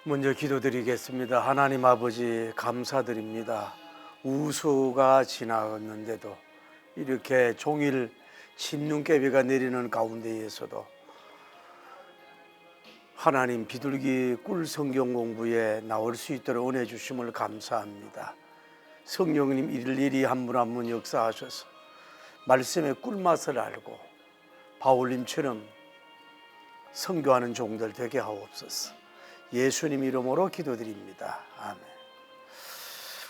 먼저 기도드리겠습니다. 하나님 아버지 감사드립니다. 우수가 지나갔는데도 이렇게 종일 침눈깨비가 내리는 가운데에서도 하나님 비둘기 꿀 성경 공부에 나올 수 있도록 은혜 주심을 감사합니다. 성령님 일일이 한 분 한 분 역사하셔서 말씀의 꿀맛을 알고 바울님처럼 선교하는 종들 되게 하옵소서. 예수님 이름으로 기도드립니다. 아멘.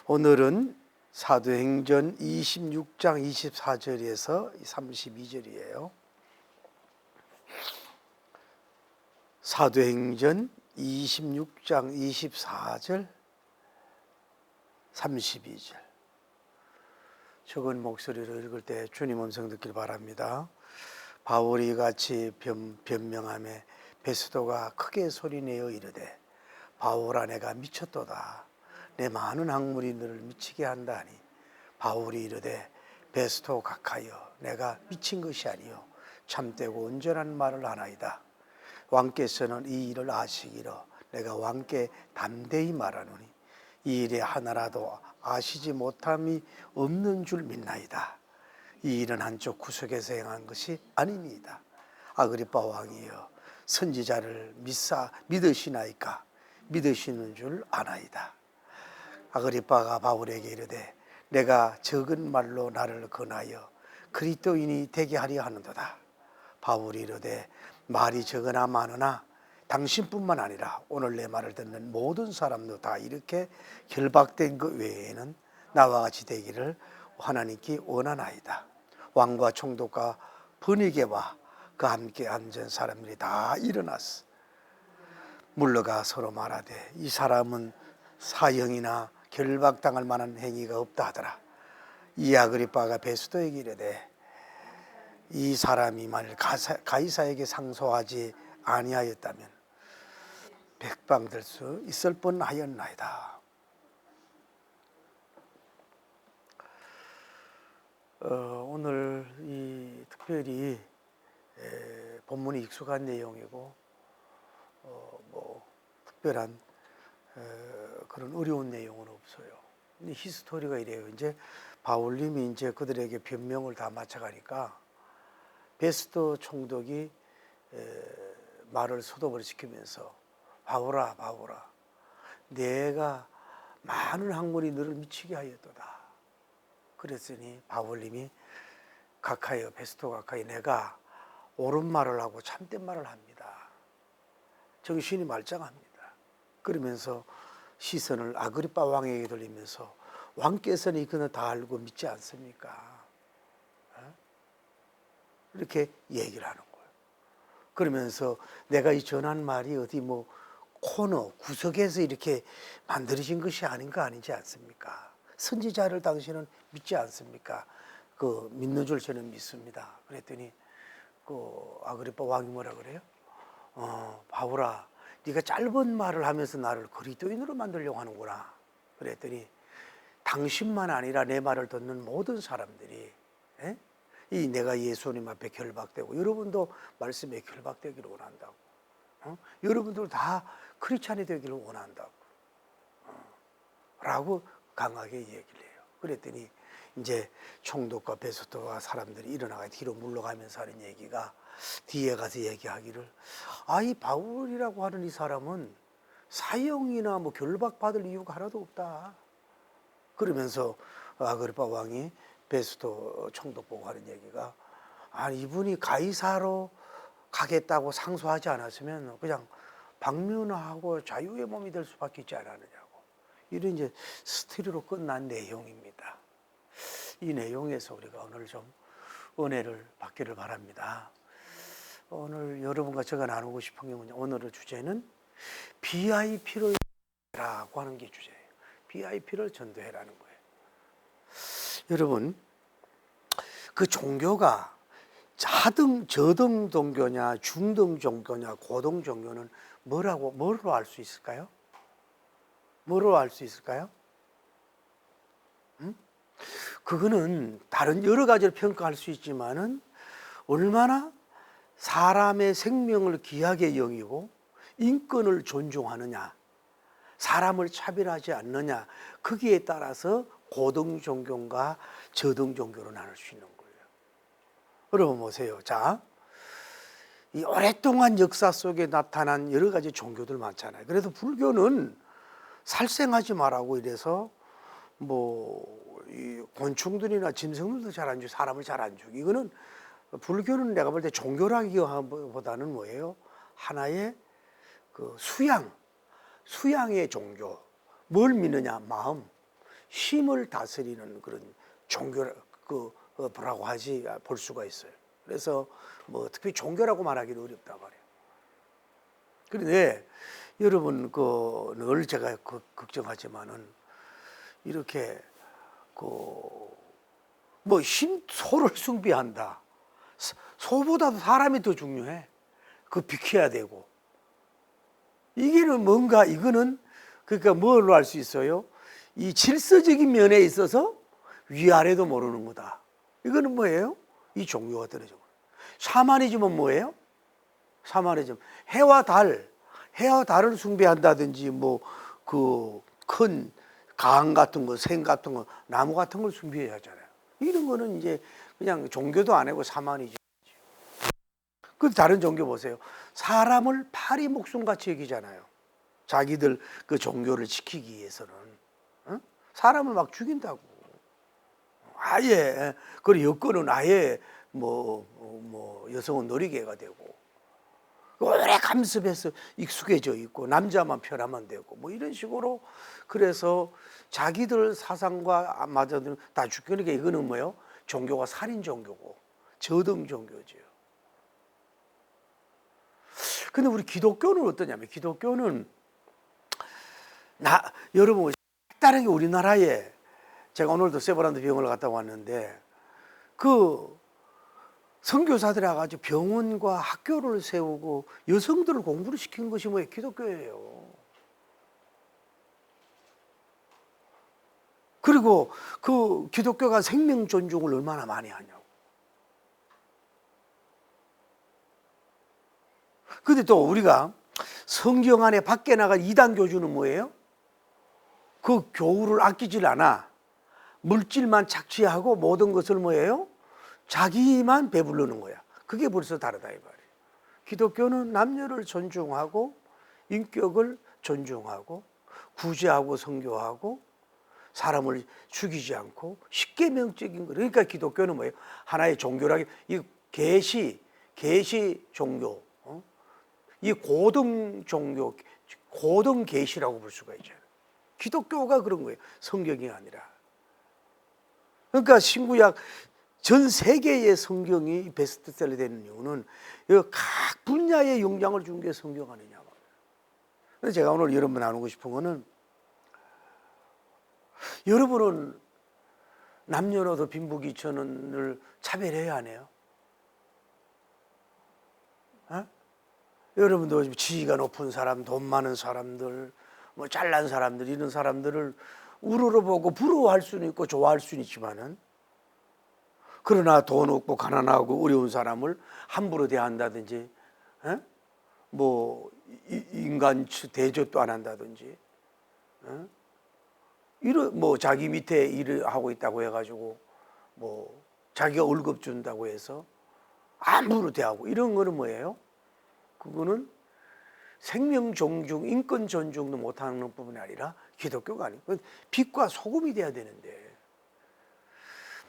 오늘은 사도행전 26장 24절에서 32절이에요. 사도행전 26장 24절 32절. 적은 목소리로 읽을 때 주님 음성 듣길 바랍니다. 바울이 같이 변명하며 베스도가 크게 소리내어 이르되 바울아 내가 미쳤도다. 내 많은 학문이 너를 미치게 한다니. 바울이 이르되 베스도 각하여 내가 미친 것이 아니요 참되고 온전한 말을 하나이다. 왕께서는 이 일을 아시기로 내가 왕께 담대히 말하노니 이 일에 하나라도 아시지 못함이 없는 줄 믿나이다. 이 일은 한쪽 구석에서 행한 것이 아닙니다. 아그리빠 왕이여 선지자를 믿으시나이까? 믿으시는 줄 아나이다. 아그리빠가 바울에게 이르되 내가 적은 말로 나를 권하여 그리스도인이 되게 하려 하는도다. 바울이 이르되 말이 적으나 많으나 당신뿐만 아니라 오늘 내 말을 듣는 모든 사람도 다 이렇게 결박된 것 외에는 나와 같이 되기를 하나님께 원하나이다. 왕과 총독과 번이게와 그 함께 앉은 사람들이 다 일어났어. 물러가 서로 말하되 이 사람은 사형이나 결박당할 만한 행위가 없다 하더라. 이 아그리빠가 베스도에게 이르되 이 사람이 만일 가이사에게 상소하지 아니하였다면 백방될 수 있을 뻔하였나이다. 오늘 이 특별히 본문이 익숙한 내용이고 특별한 그런 어려운 내용은 없어요. 히스토리가 이래요. 이제 바울님이 이제 그들에게 변명을 다 마쳐가니까 베스도 총독이 말을 소독을 시키면서 바울아 내가 많은 학문이 너를 미치게 하였도다. 그랬으니 바울님이 각하여 베스도 각하여 내가 옳은 말을 하고 참된 말을 합니다. 정신이 말짱합니다. 그러면서 시선을 아그리빠 왕에게 돌리면서 왕께서는 이거는 다 알고 믿지 않습니까? 이렇게 얘기를 하는 거예요. 그러면서 내가 이 전한 말이 어디 뭐 코너 구석에서 이렇게 만들어진 것이 아닌 거 아니지 않습니까? 선지자를 당신은 믿지 않습니까? 그 믿는 줄 저는 믿습니다. 그랬더니 그 아그리빠 왕이 뭐라 그래요? 바울아, 네가 짧은 말을 하면서 나를 그리스도인으로 만들려고 하는구나. 그랬더니 당신만 아니라 내 말을 듣는 모든 사람들이 이 내가 예수님 앞에 결박되고 여러분도 말씀에 결박되기를 원한다고. 여러분들 다 크리스찬이 되기를 원한다고. 라고 강하게 얘기를 해요. 그랬더니 이제 총독과 베스도와 사람들이 일어나가 뒤로 물러가면서 하는 얘기가 뒤에 가서 얘기하기를 이 바울이라고 하는 이 사람은 사형이나 뭐 결박받을 이유가 하나도 없다. 그러면서 아그리빠 왕이 베스도 총독 보고 하는 얘기가 이분이 가이사로 가겠다고 상소하지 않았으면 그냥 방면하고 자유의 몸이 될 수밖에 있지 않았느냐고. 이런 이제 스토리로 끝난 내용입니다. 이 내용에서 우리가 오늘 좀 은혜를 받기를 바랍니다. 오늘 여러분과 제가 나누고 싶은 게 뭐냐, 오늘의 주제는 BIP를 라고 하는 게 주제예요. BIP를 전도해라는 거예요. 여러분, 그 종교가 저등 종교냐, 중등 종교냐, 고등 종교는 뭐로 알 수 있을까요? 뭐로 알 수 있을까요? 그거는 다른 여러 가지로 평가할 수 있지만은 얼마나 사람의 생명을 귀하게 여기고 인권을 존중하느냐, 사람을 차별하지 않느냐, 거기에 따라서 고등 종교가 저등 종교로 나눌 수 있는 거예요. 여러분 보세요. 자, 이 오랫동안 역사 속에 나타난 여러 가지 종교들 많잖아요. 그래서 불교는 살생하지 말라고 이래서 이 곤충들이나 짐승들도 잘 안 죽이고 사람을 잘 안 죽이고, 이거는 불교는 내가 볼 때 종교라기보다는 뭐예요? 하나의 그 수양의 종교. 뭘 믿느냐? 마음, 힘을 다스리는 그런 종교라고 볼 수가 있어요. 그래서 특히 종교라고 말하기는 어렵다 말이에요. 그런데 여러분 늘 제가 걱정하지만은 이렇게 소를 숭배한다. 소보다도 사람이 더 중요해. 비켜야 되고. 이게는 뭔가, 이거는 그러니까 뭘로 알 수 있어요? 이 질서적인 면에 있어서 위아래도 모르는 거다. 이거는 뭐예요? 이 종교가 떨어져. 샤머니즘은 뭐예요? 샤머니즘, 해와 달을 숭배한다든지 큰 강 같은 거, 생 같은 거, 나무 같은 걸 숭배해야 하잖아요. 이런 거는 이제 그냥 종교도 아니고 샤머니즘. 그 다른 종교 보세요. 사람을 파리 목숨같이 여기잖아요. 자기들 그 종교를 지키기 위해서는. 응? 사람을 막 죽인다고. 아예. 그리고 여건은 아예 여성은 놀이개가 되고, 오래 감습해서 익숙해져 있고, 남자만 편하면 되고, 이런 식으로. 그래서 자기들 사상과 맞아들은 다 죽이니까 이거는 뭐예요? 종교가 살인 종교고 저등 종교죠. 근데 우리 기독교는 어떠냐면, 기독교는 여러분 다른 게 우리나라에, 제가 오늘도 세브란드 병원을 갔다 왔는데 선교사들이 와가지고 병원과 학교를 세우고 여성들을 공부를 시킨 것이 뭐예요? 기독교예요. 그리고 기독교가 생명 존중을 얼마나 많이 하냐고. 근데 또 우리가 성경 안에 밖에 나간 이단 교주는 뭐예요? 그 교우를 아끼질 않아. 물질만 착취하고 모든 것을 뭐예요? 자기만 배부르는 거야. 그게 벌써 다르다 이 말이에요. 기독교는 남녀를 존중하고 인격을 존중하고 구제하고 선교하고 사람을 죽이지 않고 십계명적인 거. 그러니까 기독교는 뭐예요? 하나의 종교라기, 이 계시 종교, 이 고등 종교, 고등 계시라고 볼 수가 있잖아요. 기독교가 그런 거예요. 성경이 아니라. 그러니까 신구약 전 세계의 성경이 베스트셀러 되는 이유는 각 분야의 영향을 준 게 성경 아니냐. 그래서 제가 오늘 여러분 나누고 싶은 거는, 여러분은 남녀노소 빈부귀천을 차별해야 하네요. 여러분도 지위가 높은 사람, 돈 많은 사람들, 잘난 사람들, 이런 사람들을 우러러보고 부러워할 수는 있고 좋아할 수는 있지만은, 그러나 돈 없고 가난하고 어려운 사람을 함부로 대한다든지, 인간 대접도 안 한다든지, 자기 밑에 일을 하고 있다고 해가지고 자기가 월급 준다고 해서 함부로 대하고, 이런 거는 뭐예요? 그거는 생명 존중, 인권 존중도 못하는 뿐만 아니라 기독교가 아니고 빛과 소금이 돼야 되는데,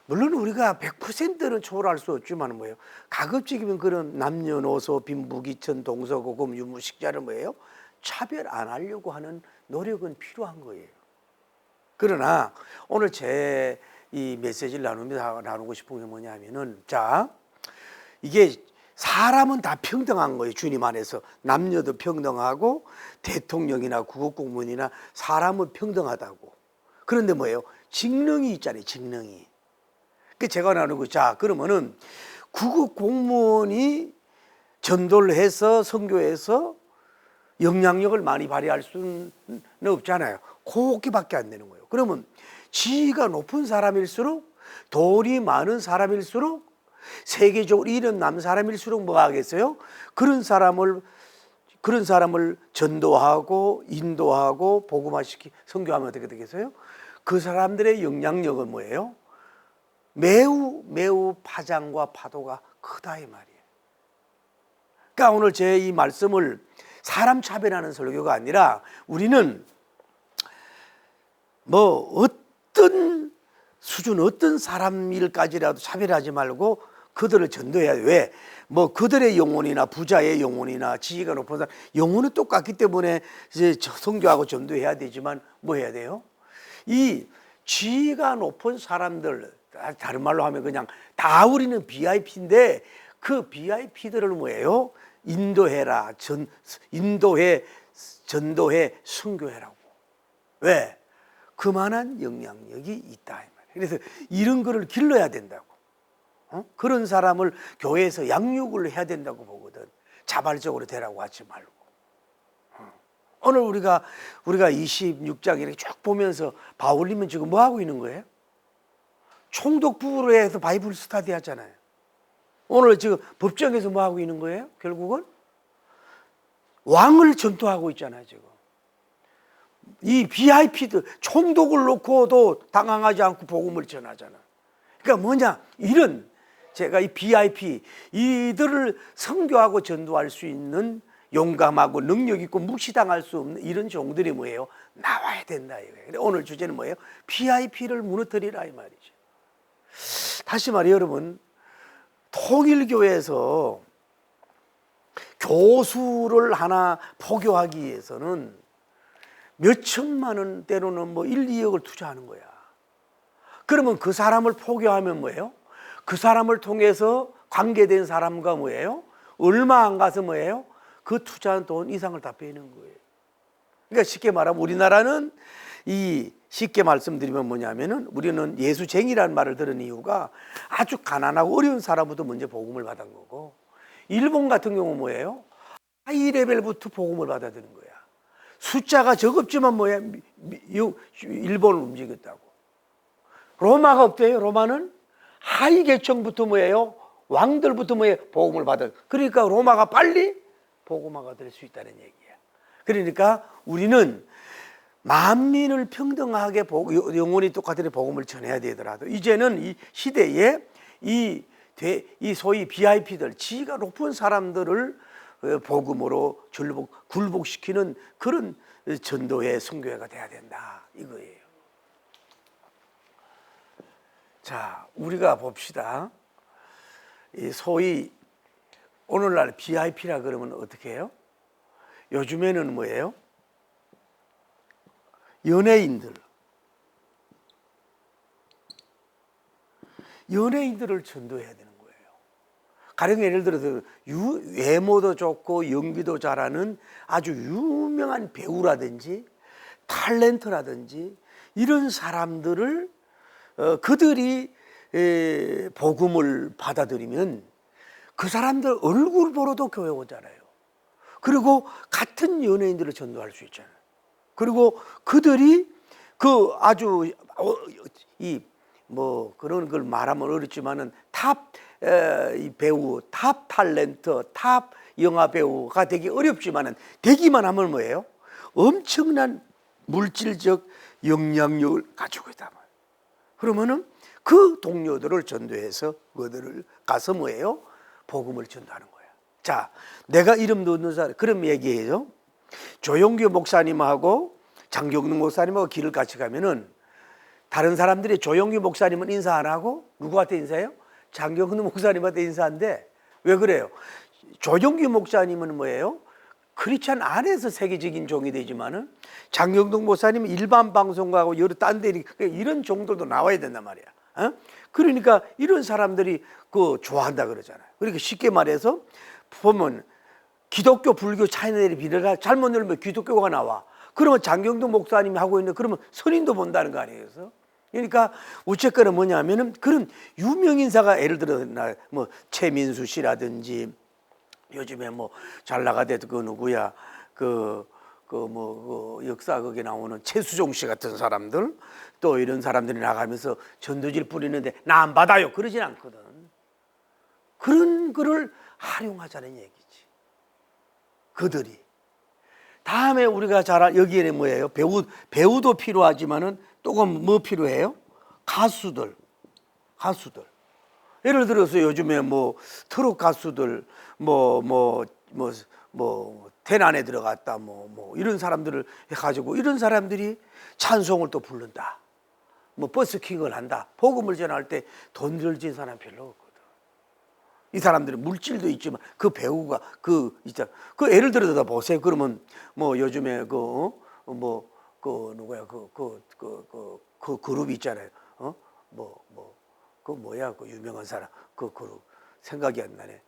물론 우리가 100%는 초월할 수 없지만 뭐예요? 가급적이면 그런 남녀노소 빈부귀천 동서고금 유무식자를 뭐예요? 차별 안 하려고 하는 노력은 필요한 거예요. 그러나 오늘 제 이 메시지를 나누고 싶은 게 뭐냐면은, 자, 이게 사람은 다 평등한 거예요. 주님 안에서 남녀도 평등하고 대통령이나 국회공무원이나 사람은 평등하다고. 그런데 뭐예요? 직능이 있잖아요. 직능이. 그 제가 나누고, 자, 그러면은 국회공무원이 전도를 해서 선교해서 영향력을 많이 발휘할 수는 없잖아요. 그렇게밖에 안 되는 거예요. 그러면 지위가 높은 사람일수록, 돈이 많은 사람일수록, 세계적으로 이름 남은 사람일수록 뭐 하겠어요? 그런 사람을 그런 사람을 전도하고 인도하고 복음화시키 선교하면 어떻게 되겠어요? 그 사람들의 영향력은 뭐예요? 매우 파장과 파도가 크다 이 말이에요. 그러니까 오늘 제 이 말씀을 사람 차별하는 설교가 아니라 우리는 뭐 어떤 수준 어떤 사람 일까지라도 차별하지 말고 그들을 전도해야 돼. 왜? 뭐 그들의 영혼이나 부자의 영혼이나 지위가 높은 사람 영혼은 똑같기 때문에 이제 선교하고 전도해야 되지만 뭐 해야 돼요? 이 지위가 높은 사람들, 다른 말로 하면 그냥 다 우리는 VIP인데 그 VIP들을 뭐예요? 인도해라, 인도해, 전도해, 선교해라고. 왜? 그만한 영향력이 있다 이 말이에요. 그래서 이런 거를 길러야 된다고. 그런 사람을 교회에서 양육을 해야 된다고 보거든. 자발적으로 되라고 하지 말고. 오늘 우리가 26장 이렇게 쭉 보면서 바울님은 지금 뭐 하고 있는 거예요? 총독 부부로 해서 바이블 스터디 하잖아요. 오늘 지금 법정에서 뭐 하고 있는 거예요? 결국은 왕을 전도하고 있잖아요, 지금. 이 VIP들 총독을 놓고도 당황하지 않고 복음을 전하잖아. 그러니까 뭐냐? 이런 제가 이 VIP 이들을 선교하고 전도할 수 있는 용감하고 능력 있고 무시당할 수 없는 이런 종들이 뭐예요? 나와야 된다 이거예요. 오늘 주제는 뭐예요? VIP를 무너뜨리라 이 말이죠. 다시 말해 여러분, 통일교회에서 교수를 하나 포교하기 위해서는 몇 천만 원 때로는 뭐 1, 2억을 투자하는 거야. 그러면 그 사람을 포교하면 뭐예요? 그 사람을 통해서 관계된 사람과 뭐예요? 얼마 안 가서 뭐예요? 그 투자한 돈 이상을 다 빼는 거예요. 그러니까 쉽게 말하면 우리나라는 이 쉽게 말씀드리면 뭐냐면은 우리는 예수쟁이라는 말을 들은 이유가 아주 가난하고 어려운 사람부터 먼저 복음을 받은 거고, 일본 같은 경우는 뭐예요? 하이 레벨부터 복음을 받아들인 거야. 숫자가 적었지만 뭐야? 일본을 움직였다고. 로마가 없대요. 로마는 하위 계층부터 뭐예요? 왕들부터 뭐예요? 복음을 받아. 그러니까 로마가 빨리 복음화가 될 수 있다는 얘기야. 그러니까 우리는 만민을 평등하게 영혼이 똑같은 복음을 전해야 되더라도 이제는 이 시대에 이 소위 VIP들 지위가 높은 사람들을 복음으로 굴복시키는 그런 전도회 선교회가 돼야 된다 이거예요. 자, 우리가 봅시다. 이 소위 오늘날 VIP라 그러면 어떻게 해요? 요즘에는 뭐예요? 연예인들을 전도해야 되는 거예요. 가령 예를 들어서 외모도 좋고 연기도 잘하는 아주 유명한 배우라든지 탤런트라든지 이런 사람들을 그들이 복음을 받아들이면 그 사람들 얼굴 보러도 교회 오잖아요. 그리고 같은 연예인들을 전도할 수 있잖아요. 그리고 그들이 그 아주 뭐 그런 걸 말하면 어렵지만은 탑 배우, 탑 탤런트, 탑 영화 배우가 되기 어렵지만은 되기만 하면 뭐예요? 엄청난 물질적 영향력을 가지고 있다. 그러면은 그 동료들을 전도해서 그들을 가서 뭐예요? 복음을 전도하는 거야. 자, 내가 이름 넣는 사람 그럼 얘기해요. 조용규 목사님하고 장경동 목사님하고 길을 같이 가면은 다른 사람들이 조용규 목사님은 인사 안 하고 누구한테 인사해요? 장경동 목사님한테 인사한대. 왜 그래요? 조용규 목사님은 뭐예요? 크리스찬 안에서 세계적인 종이 되지만은 장경동 목사님은 일반 방송가고 여러 딴 데 이런 종들도 나와야 된단 말이야. 그러니까 이런 사람들이 그 좋아한다 그러잖아요. 그러니까 쉽게 말해서 보면 기독교, 불교, 차이나들이 비례가 잘못 누르면 기독교가 나와. 그러면 장경동 목사님이 하고 있는 그러면 선인도 본다는 거 아니에요? 그러니까 어쨌거나 뭐냐면은 그런 유명 인사가 예를 들어 뭐 최민수 씨라든지 요즘에 뭐 잘 나가대도 그 누구야 그 역사 거기 나오는 최수종 씨 같은 사람들 또 이런 사람들이 나가면서 전도지를 뿌리는데 나 안 받아요 그러진 않거든. 그런 거를 활용하자는 얘기지. 그들이 다음에 우리가 잘 여기에는 뭐예요? 배우도 필요하지만은 또 뭐 필요해요? 가수들. 예를 들어서 요즘에 뭐 트롯 가수들 대난에 들어갔다 뭐 이런 사람들을 해가지고 이런 사람들이 찬송을 또 부른다. 뭐 버스킹을 한다. 복음을 전할 때 돈 들진 사람 별로 없거든. 이 사람들은 물질도 있지만 그 배우가 그 예를 들어서 보세요. 그러면 뭐 요즘에 그 그룹 있잖아요. 그 뭐야 그 유명한 사람 그 그룹 생각이 안 나네.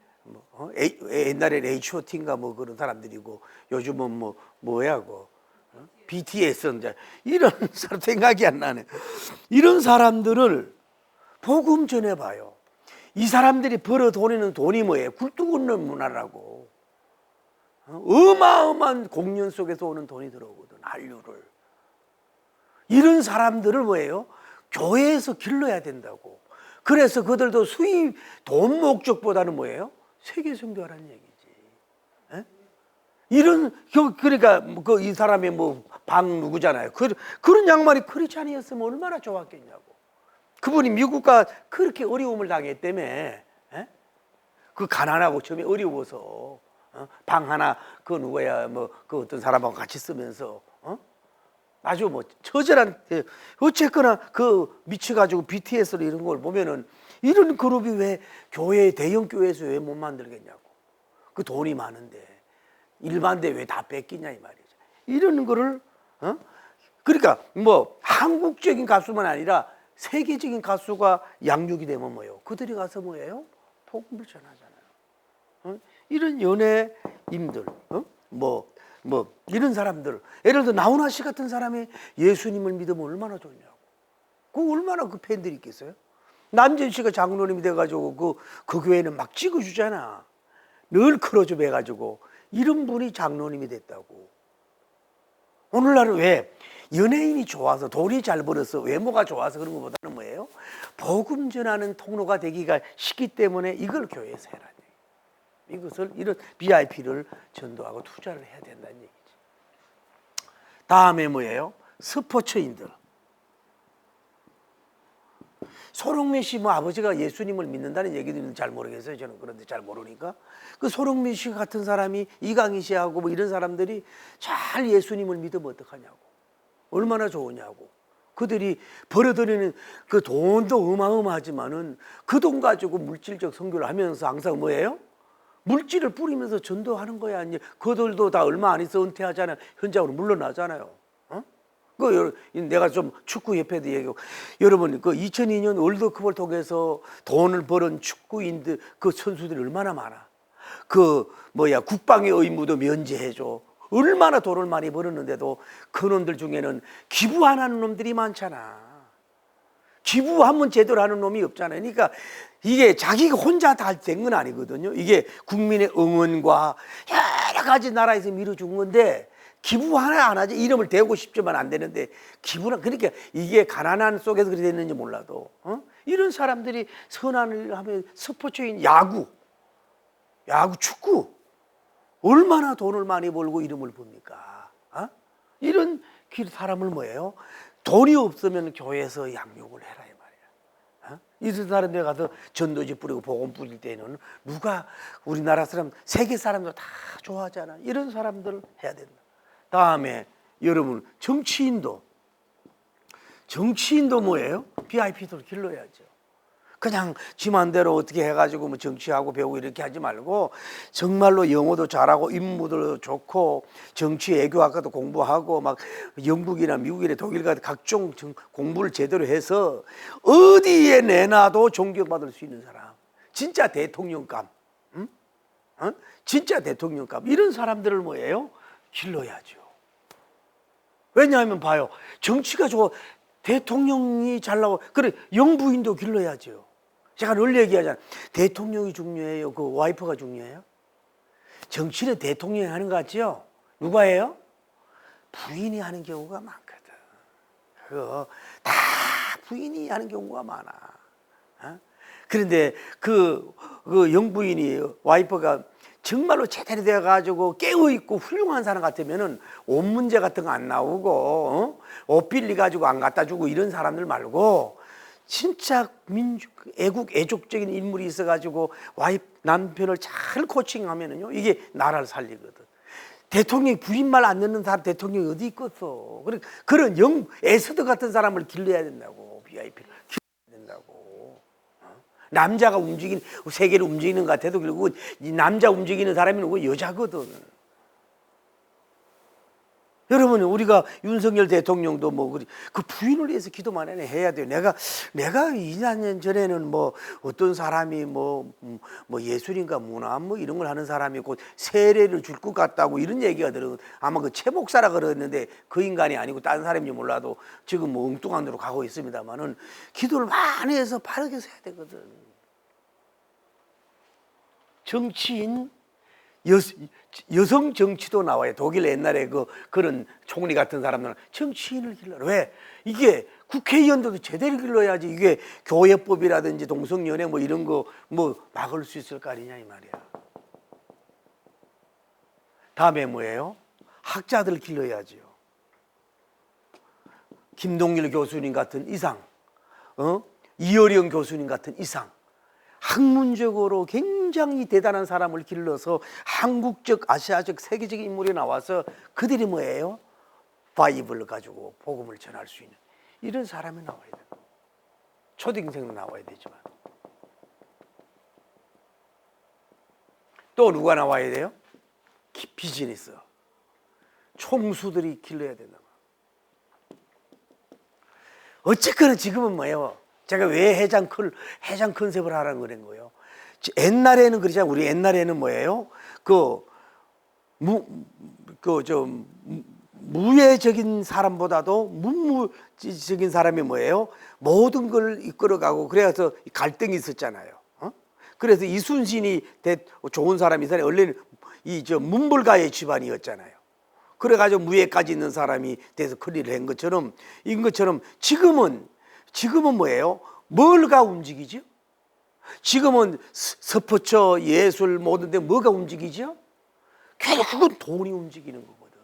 옛날에 H.O.T인가 뭐 그런 사람들이고 요즘은 뭐야 BTS 이제 이런 사람 생각이 안 나네. 이런 사람들을 복음 전해 봐요. 이 사람들이 벌어 돌리는 돈이 뭐예요? 굴뚝 없는 문화라고. 어마어마한 공연 속에서 오는 돈이 들어오거든. 한류를. 이런 사람들을 뭐예요? 교회에서 길러야 된다고. 그래서 그들도 수입 돈 목적보다는 뭐예요? 세계 선교하라는 얘기지. 에? 그러니까 이 사람이 방 누구잖아요. 그런 양말이 크리스찬이었으면 얼마나 좋았겠냐고. 그분이 미국과 그렇게 어려움을 당했다며. 에? 그 가난하고 처음에 어려워서 방 하나 그 어떤 사람하고 같이 쓰면서 아주 처절한 어쨌거나 그 미쳐가지고 BTS를 이런 걸 보면은 이런 그룹이 왜 대형 교회에서 왜 못 만들겠냐고. 그 돈이 많은데 일반대 왜 다 뺏기냐 이 말이죠. 이런 거를 그러니까 한국적인 가수만 아니라 세계적인 가수가 양육이 되면 뭐예요? 그들이 가서 뭐예요? 복음을 전하잖아요. 이런 연예인들, 이런 사람들, 예를 들어 나훈아 씨 같은 사람이 예수님을 믿으면 얼마나 좋냐고. 얼마나 그 팬들이 있겠어요? 남진 씨가 장로님이 돼가지고 그 교회는 막 찍어주잖아. 늘 크로즈업 해가지고 이런 분이 장로님이 됐다고. 오늘날은 왜 연예인이 좋아서 돈이 잘 벌어서 외모가 좋아서 그런 것보다는 뭐예요? 복음 전하는 통로가 되기가 쉽기 때문에 이걸 교회에서 해라. 이것을 이런 VIP를 전도하고 투자를 해야 된다는 얘기지. 다음에 뭐예요? 스포츠인들. 손흥민 씨 아버지가 예수님을 믿는다는 얘기는 잘 모르겠어요. 저는 그런데 잘 모르니까. 그 손흥민 씨 같은 사람이 이강인 씨하고 이런 사람들이 잘 예수님을 믿으면 어떡하냐고. 얼마나 좋으냐고. 그들이 벌어들이는 그 돈도 어마어마하지만은 그 돈 가지고 물질적 선교를 하면서 항상 뭐예요? 물질을 뿌리면서 전도하는 거야. 그들도 다 얼마 안 있어 은퇴하잖아요. 현장으로 물러나잖아요. 내가 좀 축구협회도 얘기하고 여러분 2002년 월드컵을 통해서 돈을 벌은 축구인들 그 선수들이 얼마나 많아. 국방의 의무도 면제해줘. 얼마나 돈을 많이 벌었는데도 그놈들 중에는 기부 안 하는 놈들이 많잖아. 기부하면 제대로 하는 놈이 없잖아요. 그러니까 이게 자기가 혼자 다 된 건 아니거든요. 이게 국민의 응원과 여러 가지 나라에서 밀어준 건데 기부 하나 안 하지. 이름을 대고 싶지만 안 되는데 기부는 그러니까 이게 가난한 속에서 그렇게 됐는지 몰라도 이런 사람들이 선한 일을 하면 스포츠인 야구, 축구 얼마나 돈을 많이 벌고 이름을 봅니까? 이런 사람을 뭐예요? 돈이 없으면 교회에서 양육을 해라 이 말이야. 이런 사람들 가서 전도지 뿌리고 복음 뿌릴 때는 누가 우리나라 사람, 세계 사람들 다 좋아하잖아. 이런 사람들 해야 된다. 다음에 여러분 정치인도 뭐예요? VIP들 길러야죠. 그냥 지 맘대로 어떻게 해가지고 정치하고 배우고 이렇게 하지 말고 정말로 영어도 잘하고 인물도 좋고 정치 애교학과도 공부하고 막 영국이나 미국이나 독일 같은 각종 공부를 제대로 해서 어디에 내놔도 존경받을 수 있는 사람. 진짜 대통령감. 진짜 대통령감. 이런 사람들을 뭐예요? 길러야죠. 왜냐하면 봐요. 정치가 좋아. 대통령이 잘 나오고 그래 영부인도 길러야죠. 제가 늘 얘기하잖아요. 대통령이 중요해요? 그 와이프가 중요해요? 정치는 대통령이 하는 것 같죠? 누가 해요? 부인이 하는 경우가 많거든. 그거 다 부인이 하는 경우가 많아. 그런데 그 영부인이 와이프가 정말로 제대로 돼가지고 깨어있고 훌륭한 사람 같으면은 옷 문제 같은 거 안 나오고 옷 빌리 가지고 안 갖다 주고 이런 사람들 말고 진짜 애국적인 인물이 있어가지고 와이프 남편을 잘 코칭하면은요 이게 나라를 살리거든. 대통령이 부인말 안 듣는 사람 대통령이 어디 있겠어. 그런 에스더 같은 사람을 길러야 된다고. VIP를 길러야 된다고. 남자가 세계를 움직이는 것 같아도 결국 이 남자 움직이는 사람이 누구 여자거든. 여러분 우리가 윤석열 대통령도 그 부인을 위해서 기도만 해야 돼요. 내가 2년 전에는 어떤 사람이 예술인가 문화 이런 걸 하는 사람이 곧 세례를 줄 것 같다고 이런 얘기가 들어. 아마 그 최 목사라 그랬는데 그 인간이 아니고 다른 사람인지 몰라도 지금 엉뚱한 데로 가고 있습니다만은 기도를 많이 해서 바르게 해야 되거든. 정치인 여성 정치도 나와요. 독일 옛날에 그런 총리 같은 사람들은 정치인을 길러라. 왜? 이게 국회의원들도 제대로 길러야지 이게 교회법이라든지 동성연애 이런 거 막을 수 있을 거 아니냐 이 말이야. 다음에 뭐예요? 학자들 길러야지요. 김동일 교수님 같은 이상, 이어령 교수님 같은 이상. 학문적으로 굉장히 대단한 사람을 길러서 한국적, 아시아적, 세계적인 인물이 나와서 그들이 뭐예요? 바이블을 가지고 복음을 전할 수 있는 이런 사람이 나와야 돼요. 초등생도 나와야 되지만 또 누가 나와야 돼요? 비즈니스 총수들이 길러야 된다. 어쨌거나 지금은 뭐예요? 제가 왜 해장 컨셉을 하라는 그런 거예요. 옛날에는 그러잖아요. 우리 옛날에는 뭐예요? 무예적인 사람보다도 문무적인 사람이 뭐예요? 모든 걸 이끌어가고 그래서 갈등이 있었잖아요. 그래서 이순신이 좋은 사람이잖아요. 원래는 문벌가의 집안이었잖아요. 그래가지고 무예까지 있는 사람이 돼서 커리를 한 것처럼 지금은 뭐예요? 뭘가 움직이죠? 지금은 스포츠, 예술 모든 데 뭐가 움직이죠? 결국은 돈이 움직이는 거거든.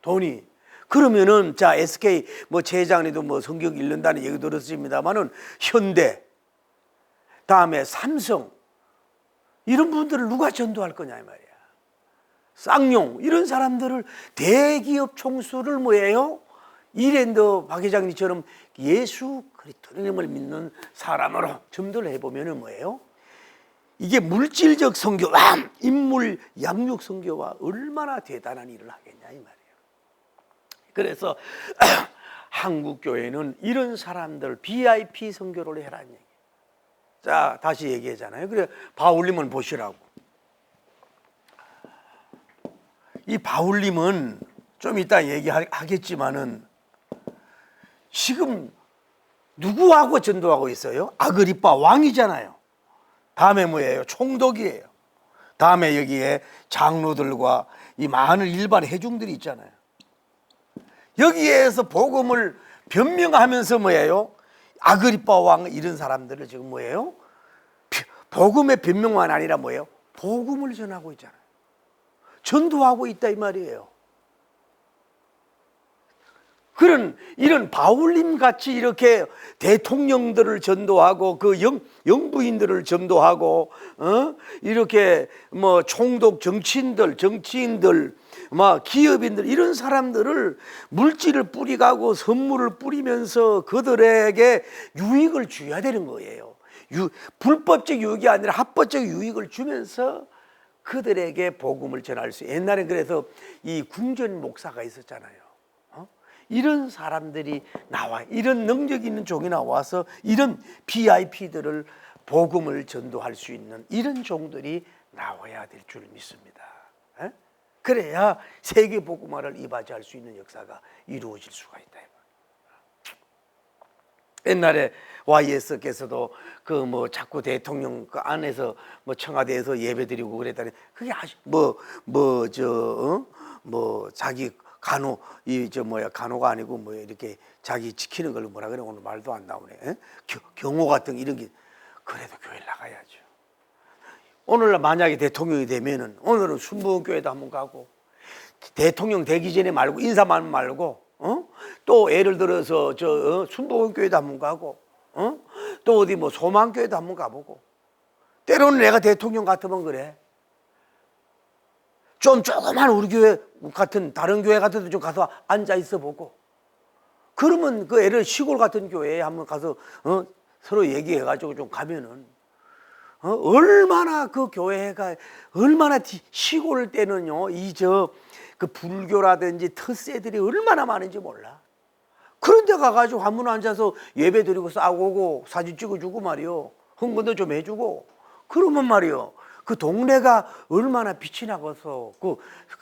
돈이. 그러면은 자 SK 최회장님도 성경 읽는다는 얘기 들었습니다만은 현대, 다음에 삼성 이런 분들을 누가 전도할 거냐 이 말이야. 쌍용 이런 사람들을 대기업 총수를 뭐예요? 이랜드 박 회장님처럼 예수 그리스도님을 믿는 사람으로 점도를 해보면 뭐예요? 이게 물질적 선교와 인물 양육 선교와 얼마나 대단한 일을 하겠냐 이 말이에요. 그래서 한국 교회는 이런 사람들 VIP 선교를 해라는 얘기예요. 자 다시 얘기하잖아요. 그래 바울님은 보시라고. 이 바울님은 좀 이따 얘기하겠지만은 지금 누구하고 전도하고 있어요? 아그리빠 왕이잖아요. 다음에 뭐예요? 총독이에요. 다음에 여기에 장로들과 이 많은 일반 회중들이 있잖아요. 여기에서 복음을 변명하면서 뭐예요? 아그리빠 왕 이런 사람들을 지금 뭐예요? 복음의 변명만 아니라 뭐예요? 복음을 전하고 있잖아요. 전도하고 있다 이 말이에요. 이런 바울님 같이 이렇게 대통령들을 전도하고 영부인들을 전도하고 이렇게 총독 정치인들 기업인들 이런 사람들을 물질을 뿌리가고 선물을 뿌리면서 그들에게 유익을 줘야 되는 거예요. 불법적 유익이 아니라 합법적 유익을 주면서 그들에게 복음을 전할 수. 옛날에 그래서 이 궁전 목사가 있었잖아요. 이런 사람들이 이런 능력 있는 종이 나와서 이런 VIP들을 복음을 전도할 수 있는 이런 종들이 나와야 될 줄 믿습니다. 그래야 세계 복음화를 이바지할 수 있는 역사가 이루어질 수가 있다. 옛날에 YS께서도 자꾸 대통령 안에서 청와대에서 예배드리고 그랬다니 그게 자기 간호가 아니고 이렇게 자기 지키는 걸 뭐라 그래 오늘 말도 안 나오네. 경호 같은 이런 게 그래도 교회 나가야죠. 오늘날 만약에 대통령이 되면은 오늘은 순복음교회도 한번 가고 대통령 되기 전에 말고 인사만 말고 또 예를 들어서 순복음교회도 한번 가고 또 어디 뭐 소망교회도 한번 가보고 때로는 내가 대통령 같으면 그래. 좀 조그만 우리 교회 같은 다른 교회 같은 데 좀 가서 앉아 있어 보고 그러면 그 애를 시골 같은 교회에 한번 가서 서로 얘기해 가지고 좀 가면은 얼마나 그 교회가 얼마나 시골 때는요 그 불교라든지 텃세들이 얼마나 많은지 몰라. 그런 데 가가지고 한 분 앉아서 예배 드리고 싸우고 사진 찍어주고 말이요 흥분도 좀 해주고 그러면 말이요 그 동네가 얼마나 빛이 나고서 그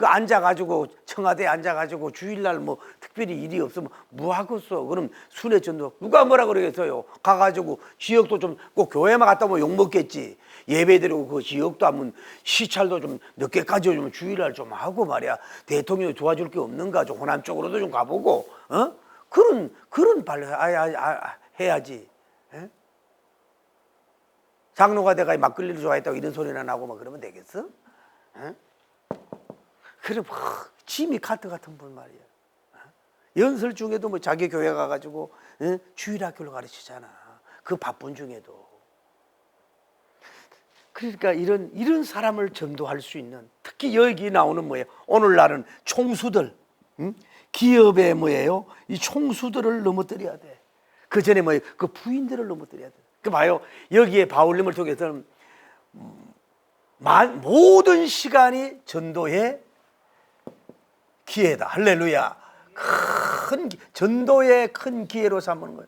앉아가지고 청와대에 앉아가지고 주일날 뭐 특별히 일이 없으면 뭐 하겠어. 그럼 순회 전도 누가 뭐라 그러겠어요. 가가지고 지역도 좀 꼭 교회만 갔다 오면 욕먹겠지. 예배 드리고 그 지역도 한번 시찰도 좀 늦게까지 좀 주일날 좀 하고 말이야. 대통령이 도와줄 게 없는가 좀 호남 쪽으로도 좀 가보고 그런 발로 해야지. 에? 장로가 내가 막걸리를 좋아했다고 이런 소리나 나고 막 그러면 되겠어? 에? 그래 지미 카트 같은 분 말이야. 연설 중에도 뭐 자기 교회 가가지고 주일학교를 가르치잖아. 그 바쁜 중에도. 그러니까 이런 사람을 전도할 수 있는 특히 여기 나오는 뭐예요? 오늘날은 총수들, 기업의 뭐예요? 이 총수들을 넘어뜨려야 돼. 그 전에 뭐예요? 그 부인들을 넘어뜨려야 돼. 그 봐요. 여기에 바울님을 통해서는 모든 시간이 전도의 기회다. 할렐루야. 전도의 큰 기회로 삼는 거예요.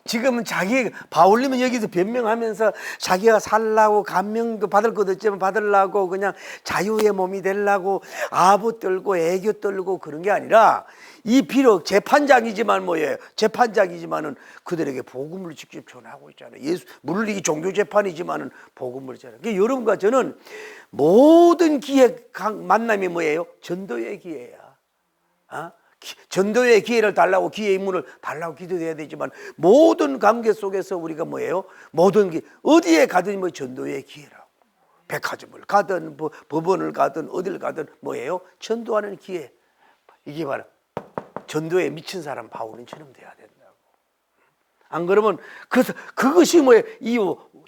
지금은 바울님은 여기서 변명하면서 자기가 살라고 감명도 받을 것 없지만 받으려고 그냥 자유의 몸이 되려고 아부 떨고 애교 떨고 그런 게 아니라 이 비록 재판장이지만 뭐예요? 재판장이지만은 그들에게 복음을 직접 전하고 있잖아요. 물론 이 종교 재판이지만은 복음을 전하고. 그러니까 여러분과 저는 모든 만남이 뭐예요? 전도의 기회야. 전도의 기회를 달라고 기회의 문을 달라고 기도해야 되지만 모든 관계 속에서 우리가 뭐예요? 모든 어디에 가든 뭐 전도의 기회라고. 백화점을 가든 법원을 가든 어딜 가든 뭐예요? 전도하는 기회. 이게 바로 전도에 미친 사람 바울인처럼 돼야 된다고. 안 그러면 그것이 뭐예요?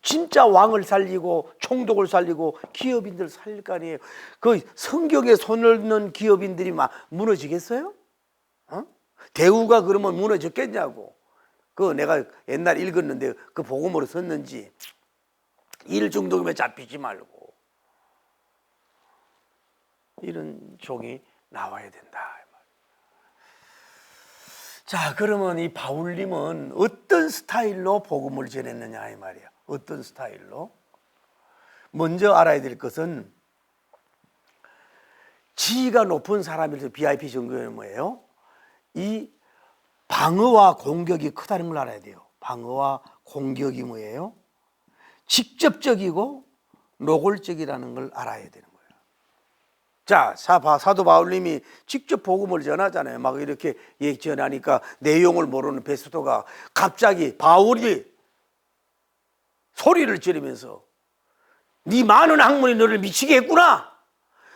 진짜 왕을 살리고 총독을 살리고 기업인들 살릴 거 아니에요. 그 성경에 손을 넣는 기업인들이 막 무너지겠어요? 대우가 그러면 무너졌겠냐고. 내가 옛날 읽었는데 그 복음으로 썼는지 일 중독이면 잡히지 말고 이런 종이 나와야 된다. 자, 그러면 이 바울님은 어떤 스타일로 복음을 전했느냐 이 말이야. 어떤 스타일로? 먼저 알아야 될 것은 지위가 높은 사람이라서 VIP 정도는 뭐예요? 이 방어와 공격이 크다는 걸 알아야 돼요. 방어와 공격이 뭐예요? 직접적이고 노골적이라는 걸 알아야 되는 거예요. 자, 사도 바울님이 직접 복음을 전하잖아요. 막 이렇게 전하니까 내용을 모르는 베스도가 갑자기 바울이 소리를 지르면서 네 많은 학문이 너를 미치게 했구나.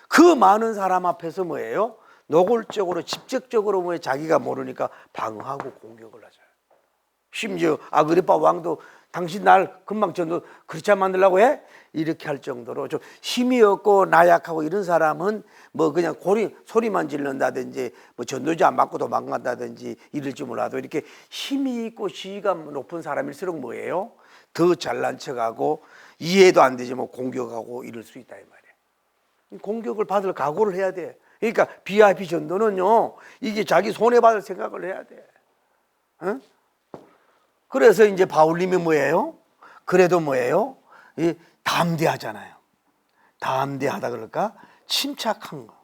그 많은 사람 앞에서 뭐예요? 노골적으로 직접적으로 뭐 자기가 모르니까 방어하고 공격을 하죠. 심지어 아그리파 왕도 당신 날 금방 전도 그렇게 만들려고 해? 이렇게 할 정도로 좀 힘이 없고 나약하고 이런 사람은 뭐 그냥 소리만 질른다든지 뭐 전도지 안 받고 도망간다든지 이럴지 몰라도 이렇게 힘이 있고 지위가 높은 사람일수록 뭐예요? 더 잘난 척하고 이해도 안 되지 뭐 공격하고 이럴 수 있다 이 말이에요. 공격을 받을 각오를 해야 돼. 그러니까 VIP 전도는요, 이게 자기 손해받을 생각을 해야 돼. 응? 그래서 이제 바울님이 뭐예요? 그래도 뭐예요? 담대하잖아요. 담대하다 그럴까? 침착한 거.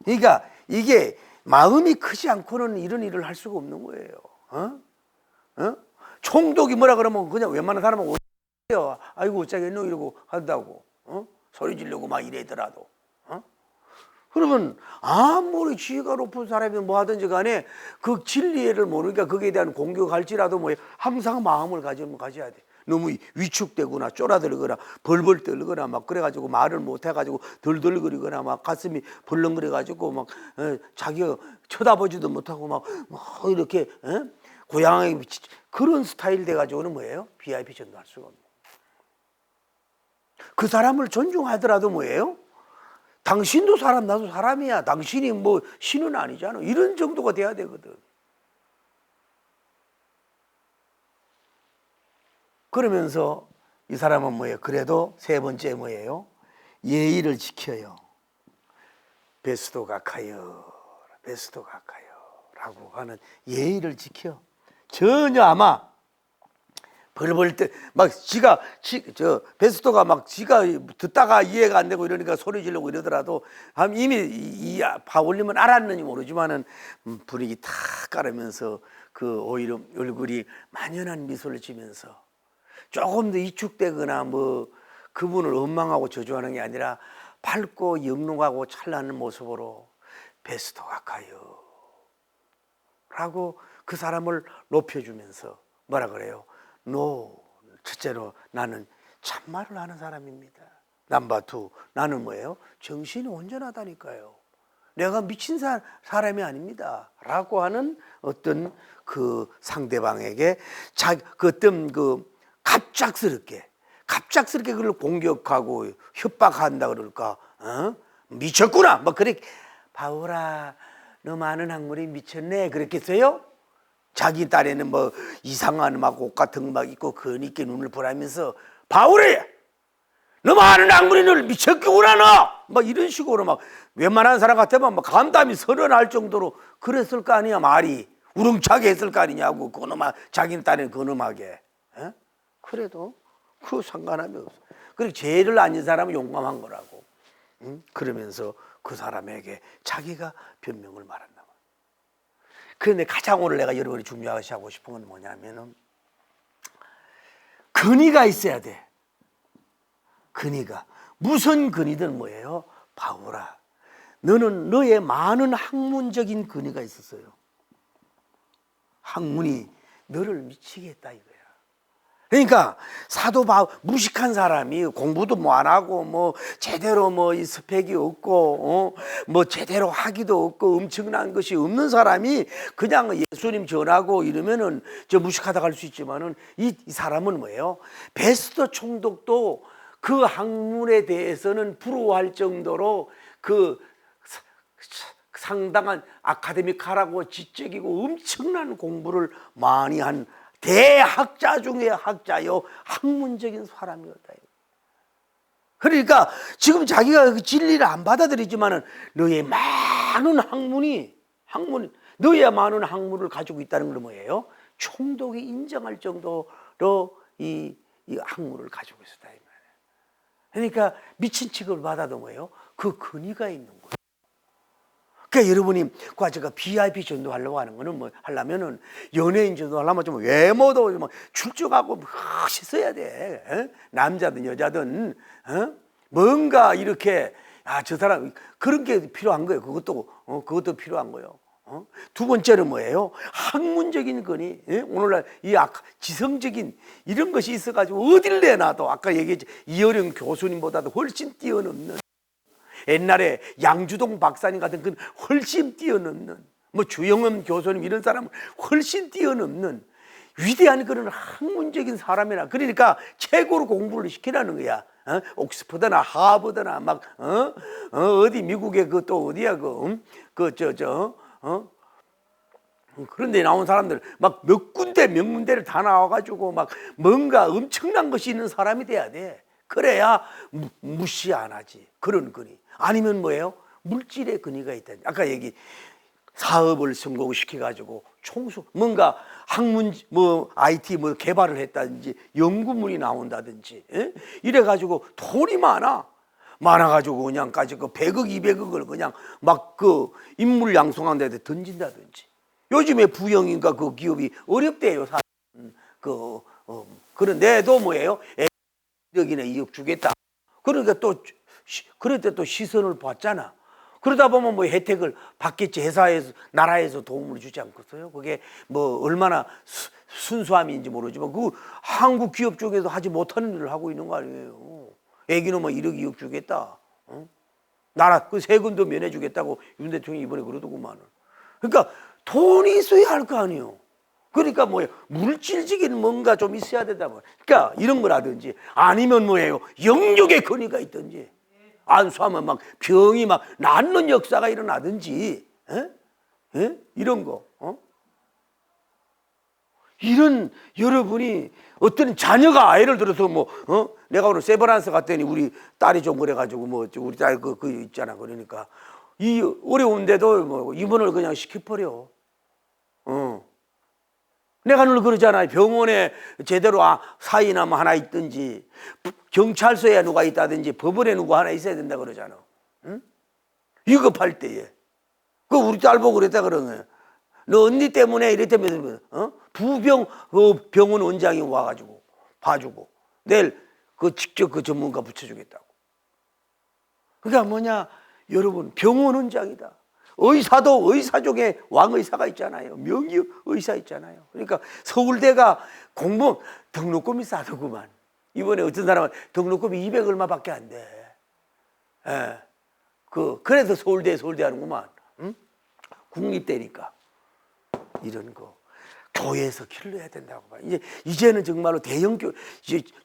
그러니까 이게 마음이 크지 않고는 이런 일을 할 수가 없는 거예요. 총독이 뭐라 그러면 그냥 웬만한 사람은 어때요? 아이고 어쩌겠노 이러고 한다고. 소리 지르고 막 이래더라도. 그러면 아무리 지위가 높은 사람이 뭐 하든지 간에 그 진리를 모르니까 거기에 대한 공격할지라도 뭐 항상 마음을 가져야 돼. 너무 위축되거나 쫄아들거나 벌벌 떨거나 막 그래가지고 말을 못해가지고 덜덜거리거나 막 가슴이 벌렁거려가지고 막 자기가 쳐다보지도 못하고 막 이렇게 고양이 그런 스타일 돼가지고는 뭐예요? VIP 전도할 수가 없는. 그 사람을 존중하더라도 뭐예요? 당신도 사람 나도 사람이야. 당신이 뭐 신은 아니잖아. 이런 정도가 돼야 되거든. 그러면서 이 사람은 뭐예요? 그래도 세 번째 뭐예요? 예의를 지켜요. 베스도 가까요. 베스도 가까요. 라고 하는 예의를 지켜. 전혀 아마 벌벌 때 막 베스도가 막 지가 듣다가 이해가 안 되고 이러니까 소리 지르고 이러더라도 이미 이 바울님은 알았는지 모르지만은 분위기 탁 깔으면서 그 오히려 얼굴이 만연한 미소를 지면서 조금 더 위축되거나 뭐 그분을 원망하고 저주하는 게 아니라 밝고 영롱하고 찬란한 모습으로 베스도 가까요 라고 그 사람을 높여주면서 뭐라 그래요? 첫째로 나는 참말을 하는 사람입니다. 넘버 투, 나는 뭐예요? 정신이 온전하다니까요. 내가 미친 사람이 아닙니다. 라고 하는 어떤 그 상대방에게 어떤 갑작스럽게 그걸 공격하고 협박한다 그럴까? 미쳤구나! 뭐 그래. 바울아, 너 많은 학문이 미쳤네. 그랬겠어요? 자기 딸에는 뭐 이상한 막 옷 같은 거 막 입고 거니께 눈을 보라면서 바울이 너 많은 학문이 널 미쳤구나 너! 막 이런 식으로 막 웬만한 사람 같으면 막 감담이 서른할 정도로 그랬을 거 아니야. 말이 우렁차게 했을 거 아니냐고. 자기 딸에는 근엄하게. 그래도 그 상관함이 없어. 그리고 죄를 안 지은 사람은 용감한 거라고. 그러면서 그 사람에게 자기가 변명을 말한다. 그런데 가장 오늘 내가 여러분이 중요하게 하고 싶은 건 뭐냐면은 근위가 있어야 돼. 근위가. 무슨 근위든 뭐예요? 바울아, 너는 너의 많은 학문적인 근위가 있었어요. 학문이 너를 미치게 했다 이거야. 그러니까 사도 바울 무식한 사람이 공부도 뭐 안 하고 뭐 제대로 뭐 이 스펙이 없고 뭐 제대로 하기도 없고 엄청난 것이 없는 사람이 그냥 예수님 전하고 이러면은 저 무식하다 할 수 있지만은 이 사람은 뭐예요? 베스도 총독도 그 학문에 대해서는 부러워할 정도로 그 상당한 아카데믹하라고 지적이고 엄청난 공부를 많이 한 대학자 중에 학자요, 학문적인 사람이었다. 그러니까 지금 자기가 그 진리를 안 받아들이지만은 너의 많은 너의 많은 학문을 가지고 있다는 건 뭐예요? 총독이 인정할 정도로 이 학문을 가지고 있었다 이 말이에요. 그러니까 미친 취급을 받아도 뭐예요? 그 근위가 있는 거예요. 그러니까 여러분이 제가 VIP 전도하려고 하는 거는 뭐 하려면은 연예인 전도하려면 좀 외모도 좀 출중하고 멋있어야 돼. 남자든 여자든 뭔가 이렇게 저 사람 그런 게 필요한 거예요. 그것도 필요한 거예요. 두 번째는 뭐예요? 학문적인 거니 오늘날 이 지성적인 이런 것이 있어가지고 어딜 내놔도 아까 얘기했지 이어령 교수님보다도 훨씬 뛰어넘는. 옛날에 양주동 박사님 같은 그 훨씬 뛰어넘는 뭐 주영엄 교수님 이런 사람은 훨씬 뛰어넘는 위대한 그런 학문적인 사람이라. 그러니까 최고로 공부를 시키라는 거야. 옥스퍼드나 하버드나 막 어디 미국의 그 또 어디야 그런데 나온 사람들 막 몇 군데 명문대를 다 나와가지고 막 뭔가 엄청난 것이 있는 사람이 돼야 돼. 그래야 무시 안 하지. 그런 근위. 아니면 뭐예요? 물질의 근위가 있다. 아까 사업을 성공시켜가지고 뭔가 학문 IT 개발을 했다든지 연구문이 나온다든지 이래가지고 돈이 많아가지고 그냥 그 100억 200억을 그냥 막 그 인물 양성한 데 던진다든지. 요즘에 부영인가 그 기업이 어렵대요. 그런데도 뭐예요? 1억이나 2억 주겠다. 그러니까 그럴 때 또 시선을 받잖아. 그러다 보면 뭐 혜택을 받겠지. 회사에서, 나라에서 도움을 주지 않겠어요? 그게 뭐 얼마나 순수함인지 모르지만 그 한국 기업 쪽에서 하지 못하는 일을 하고 있는 거 아니에요. 애기는 뭐 1억 2억 주겠다. 나라 그 세금도 면해주겠다고 윤 대통령이 이번에 그러더구만. 그러니까 돈이 있어야 할 거 아니에요. 그러니까 뭐예요? 물질적인 뭔가 좀 있어야 된다. 그러니까 이런 거라든지 아니면 뭐예요? 영육의 권위가 있든지 안수하면 막 병이 막 낫는 역사가 일어나든지 이런 거. 이런 여러분이 어떤 자녀가 예를 들어서 뭐 내가 오늘 세브란스 갔더니 우리 딸이 좀 그래가지고 뭐 우리 딸 그 있잖아. 그러니까 이 어려운데도 뭐 입원을 그냥 시켜버려. 내가 늘 그러잖아요. 병원에 제대로 사인함 하나 있든지 경찰서에 누가 있다든지 법원에 누가 하나 있어야 된다 그러잖아. 위급할 때에. 그 우리 딸 보고 그랬다 그러네. 너 언니 때문에 이랬다면서 부병 그 병원 원장이 와가지고 봐주고 내일 그 직접 그 전문가 붙여주겠다고. 그러니까 뭐냐 여러분 병원 원장이다. 의사도 의사 중에 왕의사가 있잖아요. 명의 의사 있잖아요. 그러니까 서울대가 공무원 등록금이 싸더구만. 이번에 어떤 사람은 등록금이 200 얼마밖에 안 돼. 예. 그래서 서울대 하는구만. 국립대니까. 이런 거. 교회에서 길러야 된다고 봐요. 이제는 정말로 대형교회,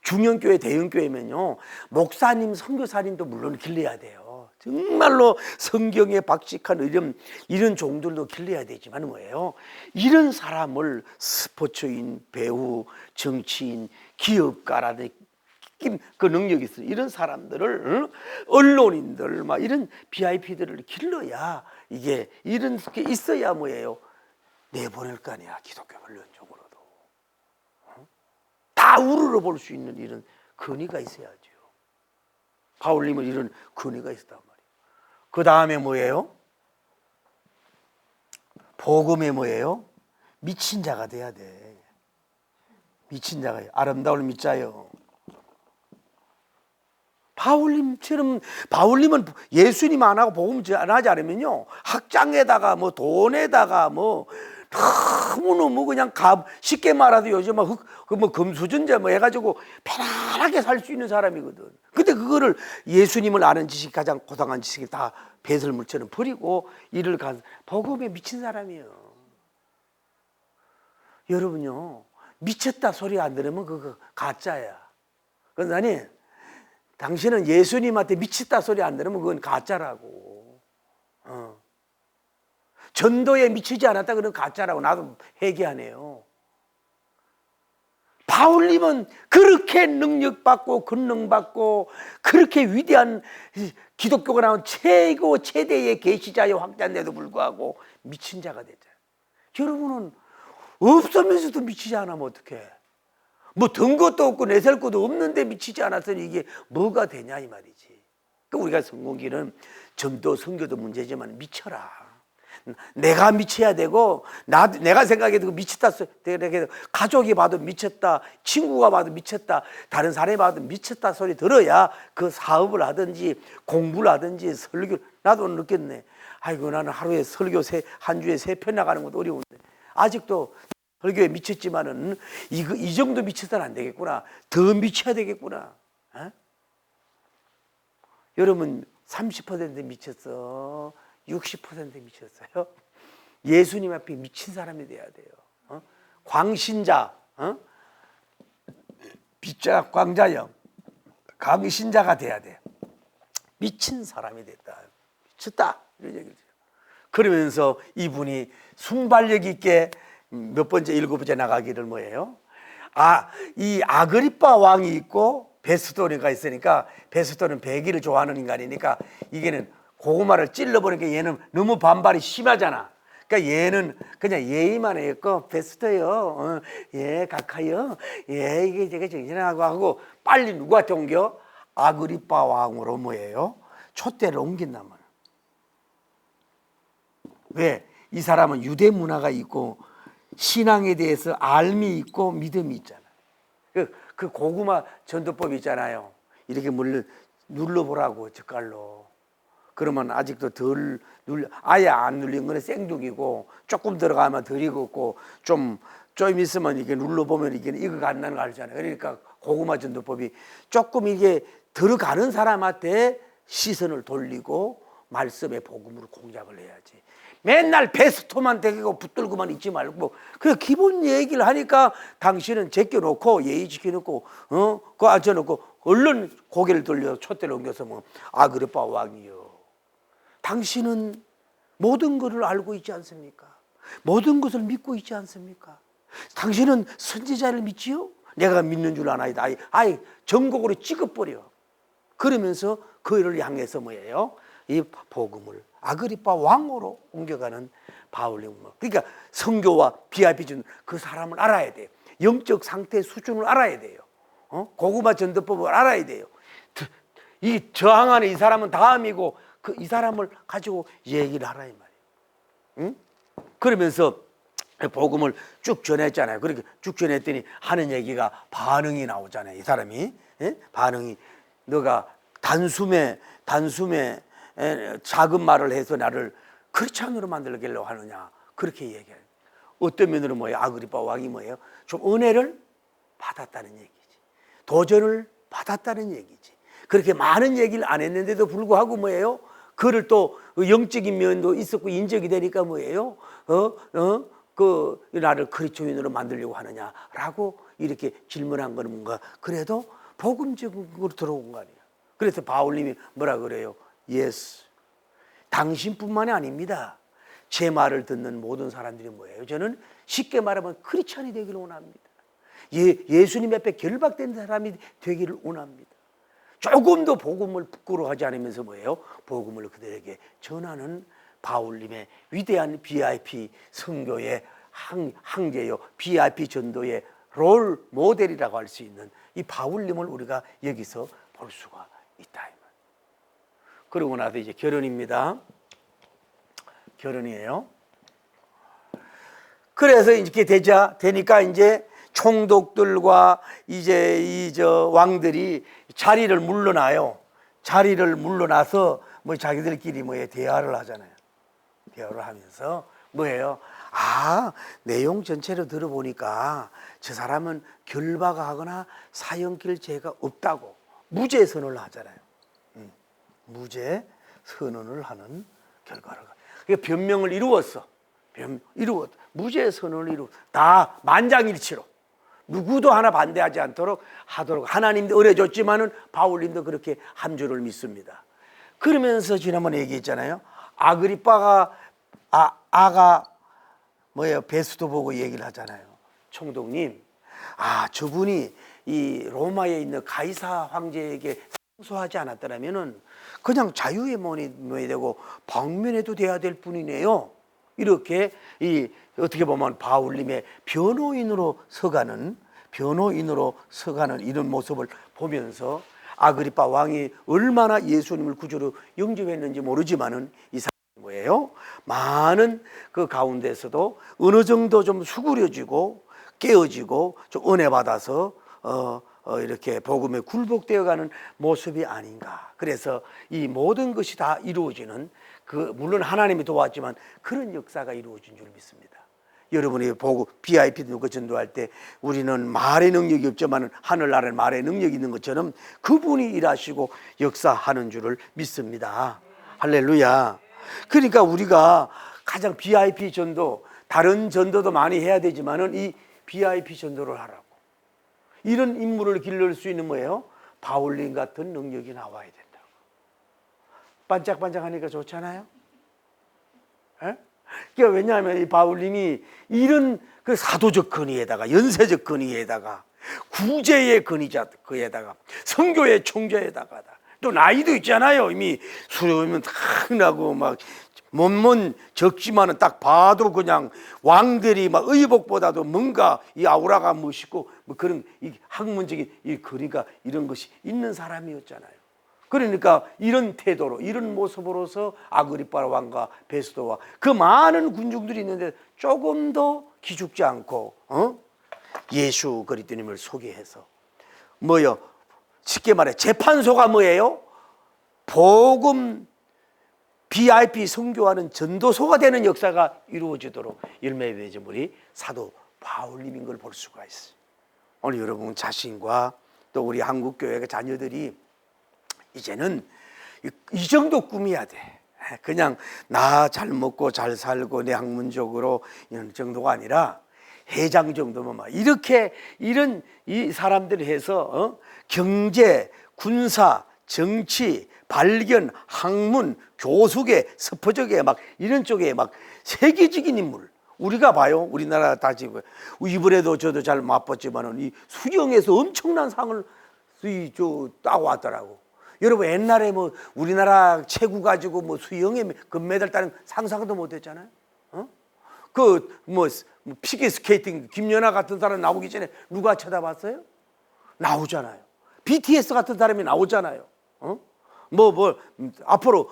중형교회, 대형교회면요. 목사님, 선교사님도 물론 길러야 돼요. 정말로 성경에 박식한 이런 종들도 길러야 되지만 뭐예요? 이런 사람을 스포츠인, 배우, 정치인, 기업가라든지 그 능력이 있어요. 이런 사람들을 언론인들 막 이런 VIP들을 길러야 이게 이런 게 있어야 뭐예요? 내보낼 거 아니야. 기독교 언론적으로도 다 우러러 볼 수 있는 이런 권위가 있어야죠. 바울님은 이런 권위가 있었단 말이에요. 그 다음에 뭐예요? 복음에 뭐예요? 미친 자가 돼야 돼. 미친 자가 아름다울 미자요. 바울님은 예수님 안 하고 복음 안 하지 않으면요 학장에다가 뭐 돈에다가 뭐 너무너무 그냥 쉽게 말해도 요즘 뭐 금수전자 뭐 해가지고 편안하게 살 수 있는 사람이거든. 근데 그거를 예수님을 아는 지식 가장 고상한 지식을 다 배설물처럼 버리고 일을 간 복음에 미친 사람이에요. 여러분요 미쳤다 소리 안 들으면 그거 가짜야. 그러니 당신은 예수님한테 미쳤다 소리 안 들으면 그건 가짜라고. 전도에 미치지 않았다 그러면 가짜라고. 나도 회개하네요. 바울님은 그렇게 능력받고 권능받고 그렇게 위대한 기독교가 나온 최대의 계시자의 확장인데도 불구하고 미친 자가 됐잖아요. 여러분은 없으면서도 미치지 않으면 어떡해? 뭐 든 것도 없고 내살 것도 없는데 미치지 않았으니 이게 뭐가 되냐 이 말이지. 그러니까 우리가 성공기는 전도 선교도 문제지만 미쳐라. 내가 미쳐야 되고 내가 생각해도 미쳤다. 가족이 봐도 미쳤다. 친구가 봐도 미쳤다. 다른 사람이 봐도 미쳤다 소리 들어야 그 사업을 하든지 공부를 하든지 설교. 나도 느꼈네. 아이고 나는 하루에 설교 한 주에 3편 나가는 것도 어려운데 아직도 설교에 미쳤지만은 이 정도 미쳐서는 안 되겠구나. 더 미쳐야 되겠구나. 여러분 30% 미쳤어. 60% 미쳤어요. 예수님 앞에 미친 사람이 돼야 돼요. 광신자, 빗자 광자형, 광신자가 돼야 돼. 미친 사람이 됐다. 미쳤다. 이런 얘기죠. 그러면서 이분이 순발력 있게 몇 번째 7번째 나가기를 뭐예요? 이 아그리빠 왕이 있고 베스도니가 있으니까 베스도는 배기를 좋아하는 인간이니까 이게는 고구마를 찔러보니까 얘는 너무 반발이 심하잖아. 그러니까 얘는 그냥 예의만 했고 베스터요, 예 각하요, 예 이게 제가 정신하고 하고 빨리 누구한테 옮겨? 아그리빠 왕으로 뭐예요? 촛대를 옮긴단 말이야. 왜? 이 사람은 유대 문화가 있고 신앙에 대해서 알미 있고 믿음이 있잖아. 그 고구마 전도법 있잖아요. 이렇게 눌러보라고 젓갈로. 그러면 아직도 아예 안 눌린 거는 생두기고, 조금 들어가면 덜 익었고, 좀 있으면 이게 눌러보면 이게 익어가 안 나는 거 알잖아요. 그러니까 고구마 전도법이 조금 이게 들어가는 사람한테 시선을 돌리고 말씀의 복음으로 공작을 해야지. 맨날 베스토만 대고 붙들고만 있지 말고, 그 기본 얘기를 하니까 당신은 제껴놓고 예의 지켜놓고 그거 앉혀놓고 얼른 고개를 돌려 촛대를 옮겨서 뭐 아그리파 왕이요, 당신은 모든 것을 알고 있지 않습니까? 모든 것을 믿고 있지 않습니까? 당신은 선지자를 믿지요? 내가 믿는 줄 아나이다. 아이 전곡으로 찍어버려. 그러면서 그를 향해서 뭐예요? 이 복음을 아그리파 왕으로 옮겨가는 바울님. 그러니까 선교와 VIP 준 그 사람을 알아야 돼요. 영적 상태 수준을 알아야 돼요. 고구마 전도법을 알아야 돼요. 이 저항하는 이 사람은 다음이고, 이 사람을 가지고 얘기를 하라 이 말이에요. 그러면서 복음을 쭉 전했잖아요. 그렇게 쭉 전했더니 하는 얘기가 반응이 나오잖아요. 이 사람이 반응이, 너가 단숨에 작은 말을 해서 나를 크리스찬으로 만들려고 하느냐, 그렇게 얘기해요. 어떤 면으로 뭐예요? 아그리파 왕이 뭐예요? 좀 은혜를 받았다는 얘기지, 도전을 받았다는 얘기지. 그렇게 많은 얘기를 안 했는데도 불구하고 뭐예요? 그를 또 영적인 면도 있었고 인적이 되니까 뭐예요? 그 나를 그리스도인으로 만들려고 하느냐라고 이렇게 질문한 거는 뭔가 그래도 복음적으로 들어온 거 아니에요. 그래서 바울님이 뭐라 그래요? 예스, 당신뿐만이 아닙니다. 제 말을 듣는 모든 사람들이 뭐예요? 저는 쉽게 말하면 크리스찬이 되기를 원합니다. 예수님 앞에 결박된 사람이 되기를 원합니다. 조금도 복음을 부끄러워하지 않으면서 뭐예요? 복음을 그들에게 전하는 바울님의 위대한 VIP 선교의 항제요, VIP 전도의 롤 모델이라고 할 수 있는 이 바울님을 우리가 여기서 볼 수가 있다. 그러고 나서 이제 결혼입니다. 결혼이에요. 그래서 이렇게 되니까 이제 총독들과 이제 왕들이 자리를 물러나요. 자리를 물러나서 뭐 자기들끼리 뭐에 대화를 하잖아요. 대화를 하면서 뭐예요? 내용 전체를 들어보니까 저 사람은 결박하거나 사형길 죄가 없다고 무죄 선언을 하잖아요. 무죄 선언을 하는 결과를, 그러니까 변명을 이루었어. 무죄 선언을 다 만장일치로 누구도 하나 반대하지 않도록 하도록 하나님도 은혜 줬지만은 바울님도 그렇게 한 줄을 믿습니다. 그러면서 지난번에 얘기했잖아요. 아그리빠가 베스도 보고 얘기를 하잖아요. 총독님, 저분이 이 로마에 있는 가이사 황제에게 상소하지 않았더라면은 그냥 자유의 몸이 되고 방면해도 돼야 될 뿐이네요. 이렇게 어떻게 보면 바울님의 변호인으로 서가는 이런 모습을 보면서 아그리파 왕이 얼마나 예수님을 구주로 영접했는지 모르지만은 이 사람이 뭐예요? 많은 그 가운데서도 어느 정도 좀 수그려지고 깨어지고 좀 은혜 받아서 이렇게 복음에 굴복되어가는 모습이 아닌가. 그래서 이 모든 것이 다 이루어지는, 물론 하나님이 도왔지만 그런 역사가 이루어진 줄 믿습니다. 여러분이 보고 VIP 누구 전도할 때 우리는 말의 능력이 없지만 하늘나라에 말의 능력이 있는 것처럼 그분이 일하시고 역사하는 줄을 믿습니다. 할렐루야. 그러니까 우리가 가장 VIP 전도, 다른 전도도 많이 해야 되지만은 이 VIP 전도를 하라고. 이런 인물을 기를 수 있는 뭐예요? 바울님 같은 능력이 나와야 된다고. 반짝반짝하니까 좋잖아요. 그러니까 왜냐하면 이 바울님이 이런 그 사도적 권위에다가 연세적 권위에다가 구제의 권위에다가 선교의 총재에다가 또 나이도 있잖아요. 이미 수련이면 탁 나고 막 몸은 적지만은 딱 봐도 그냥 왕들이 막 의복보다도 뭔가 이 아우라가 멋있고 뭐 그런 이 학문적인 이 거리가 이런 것이 있는 사람이었잖아요. 그러니까 이런 태도로, 이런 모습으로서 아그리파 왕과 베스도와 그 많은 군중들이 있는데 조금 더 기죽지 않고 예수 그리스도님을 소개해서 쉽게 말해 재판소가 뭐예요? 복음 VIP 선교하는 전도소가 되는 역사가 이루어지도록 열매 맺은 분이 사도 바울님인 걸 볼 수가 있어요. 오늘 여러분 자신과 또 우리 한국교회 자녀들이 이제는 이 정도 꿈이야 돼. 그냥 나 잘 먹고 잘 살고 내 학문적으로 이런 정도가 아니라 회장 정도면 막 이렇게 이런 이 사람들이 해서 경제, 군사, 정치, 발견, 학문, 교수계, 스포적계 막 이런 쪽에 막 세계적인 인물. 우리가 봐요. 우리나라 다 지금 이번에도 저도 잘 맛봤지만은 이 수영에서 엄청난 상을 따고 왔더라고. 여러분 옛날에 뭐 우리나라 체구 가지고 뭐 수영에 금메달 따는 상상도 못했잖아요. 피겨 스케이팅 김연아 같은 사람 나오기 전에 누가 쳐다봤어요? 나오잖아요. BTS 같은 사람이 나오잖아요. 앞으로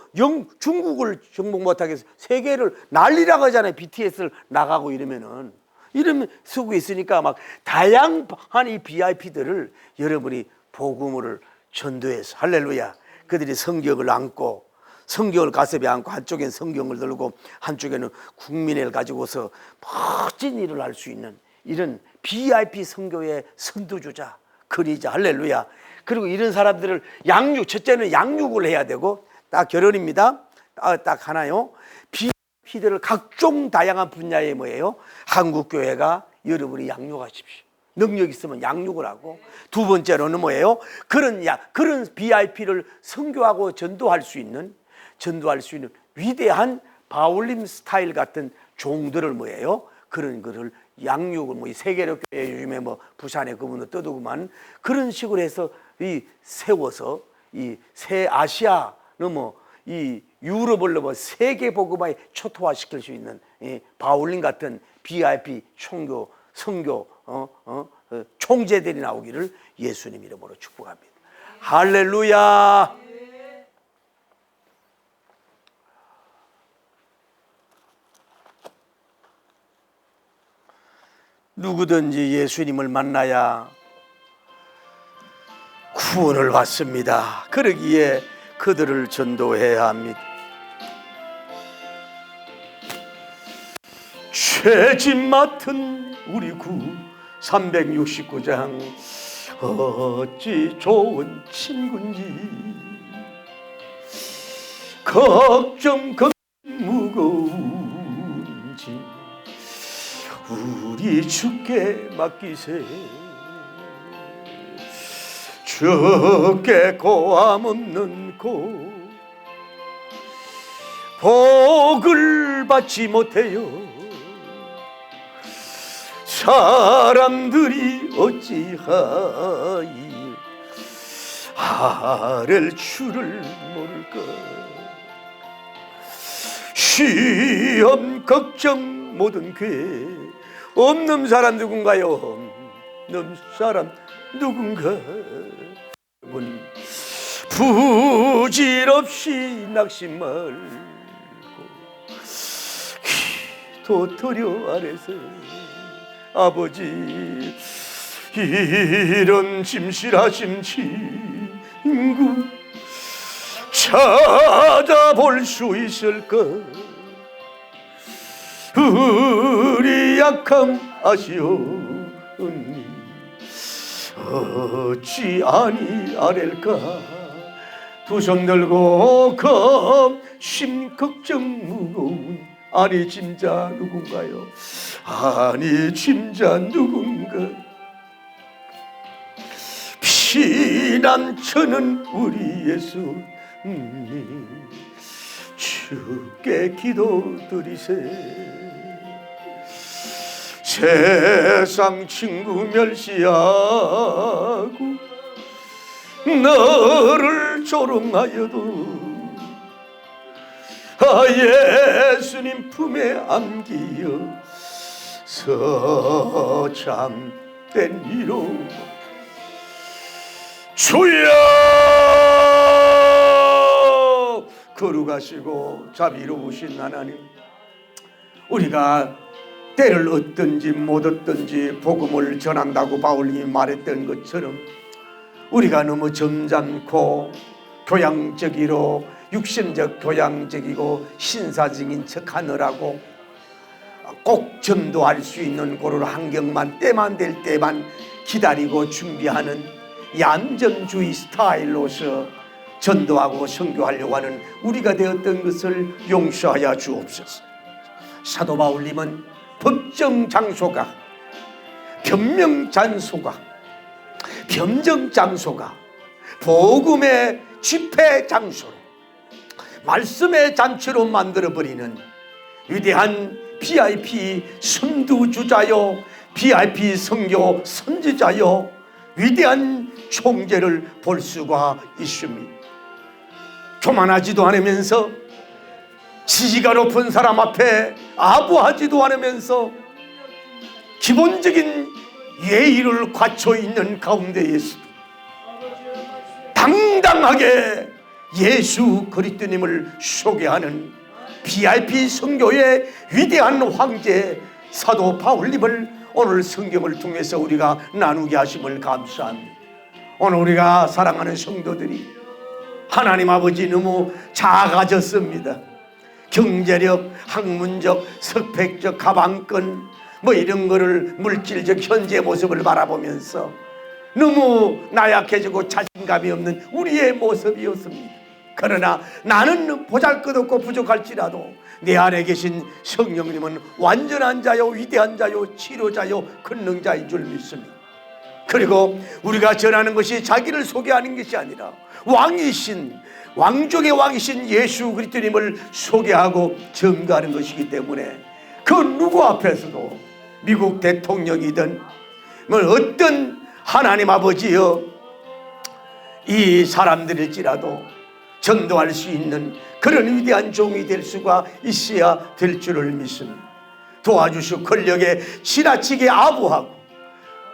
중국을 정복 못하게 해서 세계를 난리라고 하잖아요. BTS를 나가고 이러면은. 이러면 쓰고 있으니까 막 다양한 이 VIP들을 여러분이 복음을 전도해서 할렐루야. 그들이 성경을 안고 성경을 가슴에 안고 한쪽엔 성경을 들고 한쪽에는 국민을 가지고서 멋진 일을 할 수 있는 이런 VIP 선교의 선두주자 그리자 할렐루야. 그리고 이런 사람들을 첫째는 양육을 해야 되고 딱 결혼입니다. 딱 하나요. VIP들을 각종 다양한 분야에 뭐예요? 한국교회가 여러분이 양육하십시오. 능력 있으면 양육을 하고 두 번째로는 뭐예요? 그런 VIP를 선교하고 전도할 수 있는 위대한 바울님 스타일 같은 종들을 뭐예요? 그런 거를 양육을 세계로 교회 요즘에 부산에 그분도 떠두고만 그런 식으로 해서 세워서 이 새 아시아는 이 유럽을 세계 복음화에 초토화시킬 수 있는 바울님 같은 VIP 선교 총재들이 나오기를 예수님 이름으로 축복합니다. 할렐루야. 누구든지 예수님을 만나야 구원을 받습니다. 그러기에 그들을 전도해야 합니다. 죄짐 맡은 우리 구 369장 어찌 좋은 친구인지 걱정 무거운지 우리 주께 맡기세. 주께 고함 없는 곳 복을 받지 못해요. 사람들이 어찌하이 아랠 줄을 모를까. 시험 걱정 모든 괴 없는 사람 누군가요? 없는 사람 누군가. 여러분 부질없이 낙심 말고 기도드려 아래서 아버지 이런 짐실하신 친구 찾아볼 수 있을까. 우리 약함 아시오니 어찌 아니 아랠까. 두 손 들고 검심 걱정 무거운 아니 짐자 누군가요? 아니 짐자 누군가. 피난처는 우리 예수님 주께 기도드리세. 세상 친구 멸시하고 너를 조롱하여도 예수님 품에 안기어서 참된 이로 주여 거룩하시고 자비로우신 하나님, 우리가 때를 얻든지 못 얻든지 복음을 전한다고 바울님이 말했던 것처럼 우리가 너무 점잖고 교양적이로 육신적 교양적이고 신사적인 척하느라고 꼭 전도할 수 있는 그런 환경만 때만 될 때만 기다리고 준비하는 얌전주의 스타일로서 전도하고 선교하려고 하는 우리가 되었던 것을 용서하여 주옵소서. 사도 바울님은 법정 장소가, 변명 장소가, 변정 장소가, 복음의 집회 장소로, 말씀의 잔치로 만들어버리는 위대한 VIP 선두주자요, VIP 선교 선지자요, 위대한 총재를 볼 수가 있습니다. 교만하지도 않으면서 지지가 높은 사람 앞에 아부하지도 않으면서 기본적인 예의를 갖춰 있는 가운데에서도 당당하게 예수 그리스도님을 소개하는 VIP 선교의 위대한 황제 사도 바울님을 오늘 성경을 통해서 우리가 나누게 하심을 감사합니다. 오늘 우리가 사랑하는 성도들이 하나님 아버지 너무 작아졌습니다. 경제력, 학문적, 스펙적, 가방끈 뭐 이런 거를 물질적 현재 모습을 바라보면서 너무 나약해지고 자신감이 없는 우리의 모습이었습니다. 그러나 나는 보잘것없고 부족할지라도 내 안에 계신 성령님은 완전한 자요, 위대한 자요, 치료자요, 권능자인 줄 믿습니다. 그리고 우리가 전하는 것이 자기를 소개하는 것이 아니라 왕이신, 왕족의 왕이신 예수 그리스도님을 소개하고 증거하는 것이기 때문에 그 누구 앞에서도 미국 대통령이든 뭐 어떤 하나님 아버지여 이 사람들일지라도 전도할 수 있는 그런 위대한 종이 될 수가 있어야 될 줄을 믿습니다. 도와주시고 권력에 지나치게 아부하고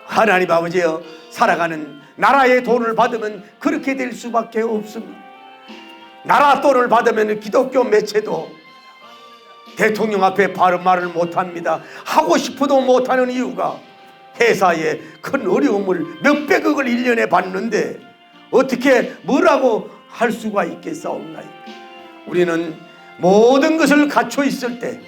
하나님 아버지여 살아가는 나라의 돈을 받으면 그렇게 될 수밖에 없습니다. 나라 돈을 받으면 기독교 매체도 대통령 앞에 바른 말을 못합니다. 하고 싶어도 못하는 이유가 회사에 큰 어려움을 몇백억을 1년에 받는데 어떻게 뭐라고 할 수가 있겠사옵나요? 우리는 모든 것을 갖춰 있을 때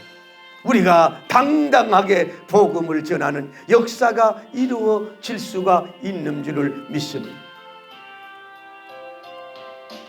우리가 당당하게 복음을 전하는 역사가 이루어질 수가 있는 줄을 믿습니다.